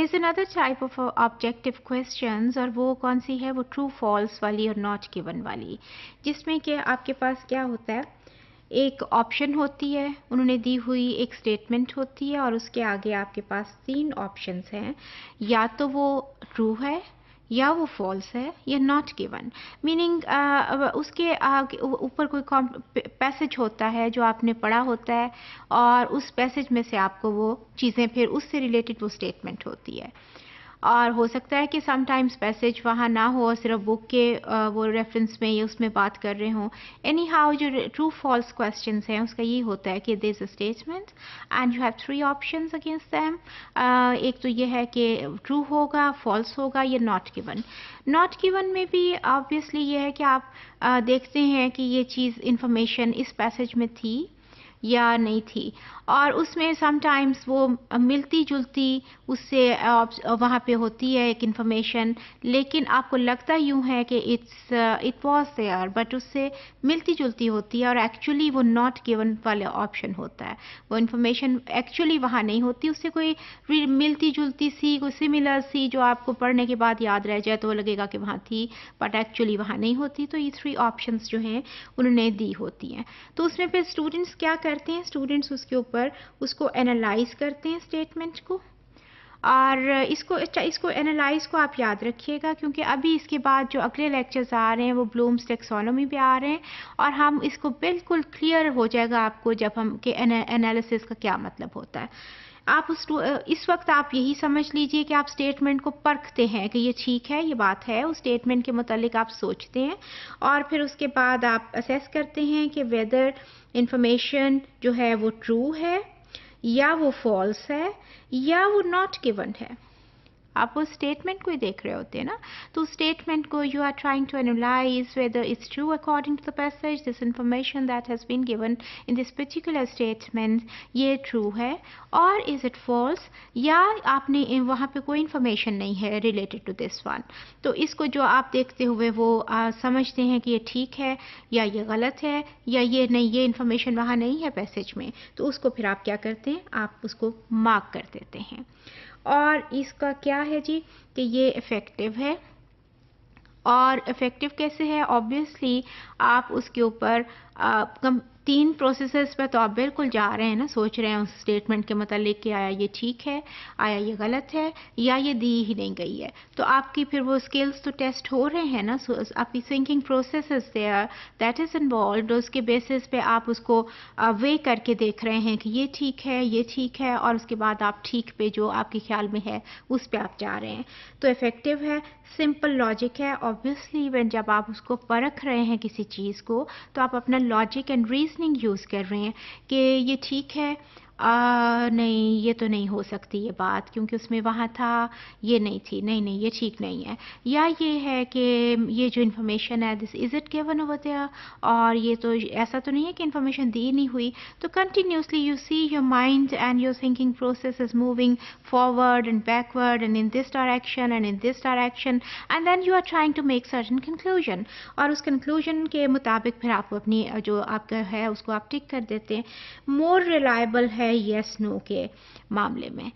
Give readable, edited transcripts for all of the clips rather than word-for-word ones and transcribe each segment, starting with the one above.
there's another type of objective questions, और वो कौन सी है, वो ट्रू फॉल्स वाली और नॉट गिवन वाली, जिसमें कि आपके पास क्या होता है, एक ऑप्शन होती है, उन्होंने दी हुई एक स्टेटमेंट होती है और उसके आगे आपके पास 3 ऑप्शंस हैं, या तो वो ट्रू है, या वो फॉल्स है, या नॉट गिवन। मीनिंग उसके आगे ऊपर कोई पैसेज होता है जो आपने पढ़ा होता है, और उस पैसेज में से आपको वो चीज़ें फिर उससे रिलेटेड वो स्टेटमेंट होती है। और हो सकता है कि समटाइम्स पैसेज वहाँ ना हो और सिर्फ बुक के वो रेफरेंस में या उसमें बात कर रहे हों। एनी हाउ जो ट्रू फॉल्स क्वेश्चंस हैं उसका ये होता है कि there is a statement and you have 3 options against them. एक तो ये है कि ट्रू होगा, फॉल्स होगा, या नॉट गिवन। नॉट गिवन में भी ऑब्वियसली ये है कि आप देखते हैं कि ये चीज़ इंफॉर्मेशन इस पैसेज में थी या नहीं थी, और उसमें समटाइम्स वो मिलती जुलती उससे वहाँ पे होती है एक इन्फॉर्मेशन, लेकिन आपको लगता यूँ है कि इट वाज देयर, बट उससे मिलती जुलती होती है और एक्चुअली वो नॉट गिवन वाला ऑप्शन होता है। वो इन्फॉर्मेशन एक्चुअली वहाँ नहीं होती, उससे कोई मिलती जुलती सी, कोई सिमिलर सी जो आपको पढ़ने के बाद याद रह जाए तो वो लगेगा कि वहाँ थी, बट एक्चुअली वहाँ नहीं होती। तो ये 3 ऑप्शंस जो हैं उन्होंने दी होती हैं। तो उसमें फिर स्टूडेंट्स क्या करते हैं, स्टूडेंट्स उसके ऊपर उसको एनालाइज करते हैं स्टेटमेंट को, और इसको एनालाइज को आप याद रखिएगा, क्योंकि अभी इसके बाद जो अगले लेक्चर्स आ रहे हैं वो ब्लूम्स टेक्सोनोमी पे आ रहे हैं, और हम इसको बिल्कुल क्लियर हो जाएगा आपको जब हम कि एनालिसिस का क्या मतलब होता है। आप इस वक्त आप यही समझ लीजिए कि आप स्टेटमेंट को परखते हैं कि ये ठीक है, ये बात है, उस स्टेटमेंट के मुतालिक आप सोचते हैं, और फिर उसके बाद आप असेस करते हैं कि वेदर इंफॉर्मेशन जो है वो ट्रू है, या वो फॉल्स है, या वो नॉट गिवन है। आप उस स्टेटमेंट को ही देख रहे होते हैं ना, तो स्टेटमेंट को you are trying to analyse whether it's true according to the passage, this information that has been given in this particular statement, ये ट्रू है, और इज इट फॉल्स, या आपने वहाँ पे कोई इंफॉर्मेशन नहीं है रिलेटेड टू दिस वन। तो इसको जो आप देखते हुए वो समझते हैं कि ये ठीक है या ये गलत है, या ये नहीं, ये इंफॉर्मेशन वहाँ नहीं है पैसेज में, तो उसको फिर आप क्या करते हैं, आप उसको मार्क कर देते हैं। और इसका क्या है जी कि ये इफ़ेक्टिव है, और इफ़ेक्टिव कैसे है, ऑब्वियसली आप उसके ऊपर 3 प्रोसेसेस पे तो आप बिल्कुल जा रहे हैं ना, सोच रहे हैं उस स्टेटमेंट के मतलब कि आया ये ठीक है, आया ये गलत है, या ये दी ही नहीं गई है। तो आपकी फिर वो स्किल्स तो टेस्ट हो रहे हैं ना, आपकी thinking processes there that is involved, उसके बेसिस पे आप उसको वे करके देख रहे हैं कि ये ठीक है, ये ठीक है, और उसके बाद आप ठीक पे जो आपके ख्याल में है उस पे आप जा रहे हैं। तो इफ़ेक्टिव है, सिंपल लॉजिक है। ऑब्वियसली जब आप उसको परख रहे हैं किसी चीज़ को, तो आप अपना लॉजिक एंड रीजनिंग यूज़ कर रहे हैं कि ये ठीक है, नहीं ये तो नहीं हो सकती ये बात, क्योंकि उसमें वहाँ था, ये नहीं थी, नहीं नहीं ये ठीक नहीं है, या ये है कि ये जो इन्फॉर्मेशन है this is it given over there, और ये तो ऐसा तो नहीं है कि इन्फॉर्मेशन दी नहीं हुई। तो continuously you see your mind and your thinking process is moving forward and backward and in this direction and in this direction, and then you are trying to make certain conclusion, और उस conclusion के मुताबिक फिर आप अपनी जो आपका है उसको आप टिक कर देते हैं। मोर रिलायबल है यस नो के मामले में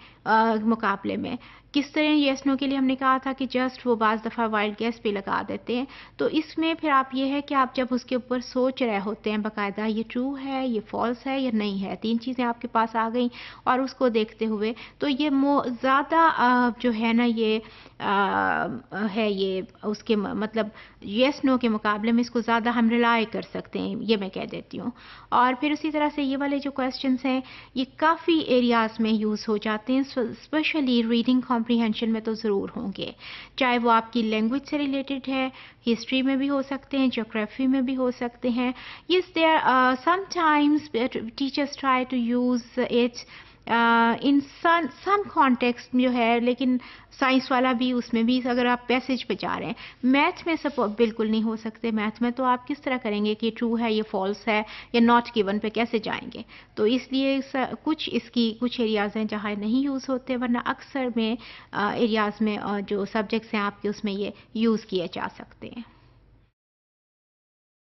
मुकाबले में। किस तरह येस नो के लिए हमने कहा था कि जस्ट वो बाज़ दफ़ा वाइल्ड गैस पे लगा देते हैं, तो इसमें फिर आप ये है कि आप जब उसके ऊपर सोच रहे होते हैं बाकायदा, ये ट्रू है, ये फॉल्स है, या नहीं है, 3 चीज़ें आपके पास आ गई, और उसको देखते हुए तो ये ज़्यादा जो है ना ये है, ये उसके मतलब येस नो के मुकाबले में इसको ज़्यादा हम रिलाई कर सकते हैं, ये मैं कह देती हूँ। और फिर उसी तरह से ये वाले जो क्वेश्चंस हैं ये काफ़ी एरियाज़ में यूज़ हो जाते हैं, स्पेशली रीडिंग कॉम्प्रीहेंशन में तो ज़रूर होंगे, चाहे वो आपकी लैंग्वेज से रिलेटेड है, हिस्ट्री में भी हो सकते हैं, ज्योग्राफी में भी हो सकते हैं। Yes there sometimes teachers try to use it in some context जो है, लेकिन साइंस वाला भी उसमें भी अगर आप पैसेज पे जा रहे हैं, मैथ में सब बिल्कुल नहीं हो सकते। मैथ में तो आप किस तरह करेंगे कि ट्रू है, ये फॉल्स है, या नॉट गिवन पे कैसे जाएंगे। तो इसलिए कुछ एरियाज़ हैं जहाँ नहीं यूज़ होते, वरना अक्सर में एरियाज़ में जो सब्जेक्ट्स हैं आपके उसमें ये यूज़ किए जा सकते हैं।